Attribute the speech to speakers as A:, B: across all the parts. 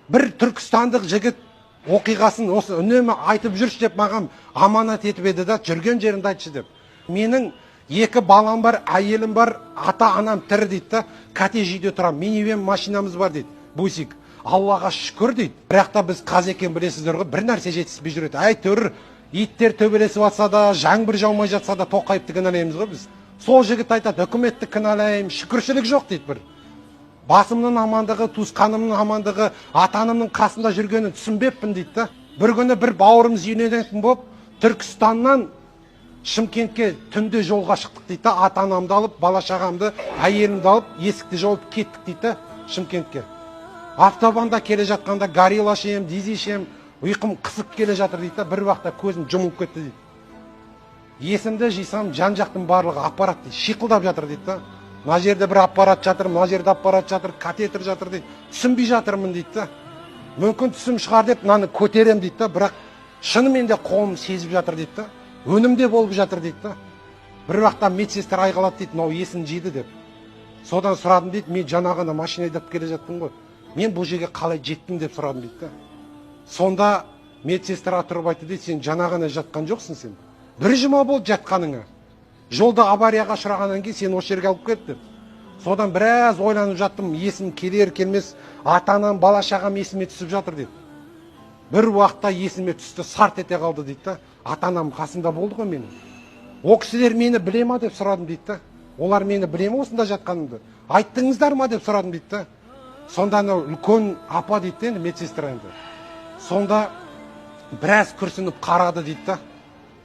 A: бір түркістандық жігіт оқиғасын осы үнемі айтып жүрші деп маған аманат етіп еді да, жүрген жерінде айтшы деп. Менің 2 балам бар, әйелім бар, ата-анам тірі дейді да, коттедж үйде тұрам, минивэн машинамыз бар дейді, бусик. Аллаға шүкір дейді. Бірақ та біз қаз екен білесіздер ғой, бір нәрсе жетіспей жүреді. Әйтеуір иттер төбелесіп жатса да, жаңбыр жаумай жатса да Тоқаевты кінәлаймыз ғой біз. Сол жігіт айтады, үкіметті кінәлаймын, шүкіршілік жоқ дейді бір. Басымның амандығы, туысқанымның амандығы, ата-анамның қасында жүргенін түсінбеппін дейді да. Бір күні бір бауырымыз үйленетін болып, Түркістаннан Шымкентке түнде жолға шықтық дейді да. Ата-анамды алып, бала-шағамды, әйелімді алып, есікті жауып кеттік дейді да Шымкентке. Автобанда келе жатқанда горилла ішем, дизи ішем, ұйқым қысып келе жатыр дейді да. Бір уақытта көзім жұмылып кетті дейді. Есімді жисам, жан-жақтың барлығы аппарат дейді, шиқылдап жатыр дейді да. Мына жерде бір аппарат жатыр, мына жерде аппарат жатыр, катетр жатыр дейді. Түсінбей жатырмын дейді да. Мүмкін түсім шығар деп мынаны көтерем дейді да, бірақ шынымен де қолым сезіп жатыр дейді да. Өнімде болып жатыр дейді да. Бір уақытта медсестер айғалады дейді, мынау есін жиді деп. Содан сұрадым дейді, мен жаңағыны машина айдап келе жаттым ғой. Мен бұл жерге қалай жеттім деп сұрадым дейді да. Сонда медсестра тұрып айтты дейді, сен жаңағыны жатқан жоқсың сен. Бір жұма болды жатқаныңа. Жолда аварияға ұшырағаннан кейін сен осы жерге алып келді деп. Содан біраз ойланып жаттым, есім келер келмес, ата-анам, бала-шағам есіме түсіп жатыр дейді. Бір уақытта есіме түсті, сарт ете қалды дейді да. Ата-анам қасында болды ғой менің. О кісілер мені біле ма деп сұрадым дейді да. Олар мені біле ме осында жатқанымды? Айттыңыздар ма деп сұрадым дейді да. Сонда үлкен апа дейді енді медсестра енді. Сонда біраз күрсініп қарады дейді да.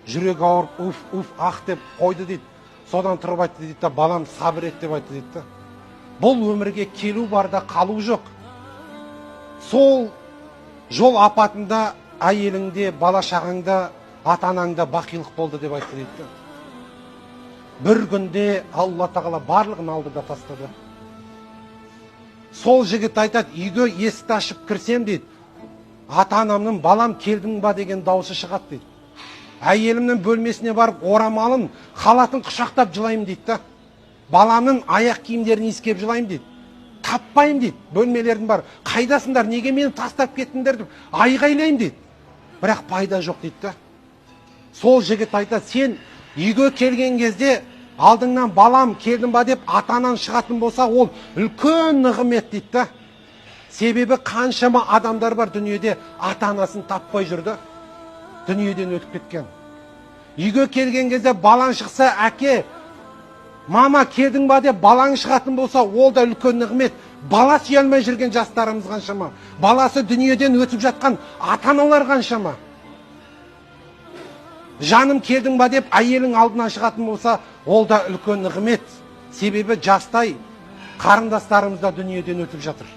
A: Жүрек ауырып, уф, ах деп қойды дейді. Содан тұрып айтты дейді да, балам сабыр ет деп айтты дейді да. Бұл өмірге келу бар да қалу жоқ. Сол жол апатында әйеліңде, бала-шағаңда, ата-анаңда бақилық болды деп айтты дейді да. Бір күнде Алла тағала барлығын алды да тастады. Сол жігіт айтады, үйге есікті ашып кірсем дейді, ата-анамның балам келдің ба деген дауысы шығады дейді. Әйелімнің бөлмесіне барып орамалын, халатын құшақтап жылаймын дейді да. Баламның аяқ киімдерін иіскеп жылаймын дейді. Таппаймын дейді, бөлмелердің бар. Қайдасыңдар, неге мені тастап кеттіңдер деп айғайлаймын дейді. Бірақ пайда жоқ дейді да. Сол жігіт айтады, сен үйге келген кезде алдыңнан балам келдің ба деп ата-анан шығатын болса, ол үлкен нығмет дейді да. Себебі қаншама адамдар бар дүниеде ата-анасын таппай жүрді. Дүниеден өтіп кеткен. Үйге келген кезде балаң шықса, әке, мама келдің ба деп балаң шығатын болса, ол да үлкен нығмет. Бала сүйе алмай жүрген жастарымыз қаншама. Баласы дүниеден өтіп жатқан ата-аналар қаншама. Жаным келдің ба деп әйелің алдынан шығатын болса, ол да үлкен нығмет. Себебі жастай қарындастарымыз да дүниеден өтіп жатыр.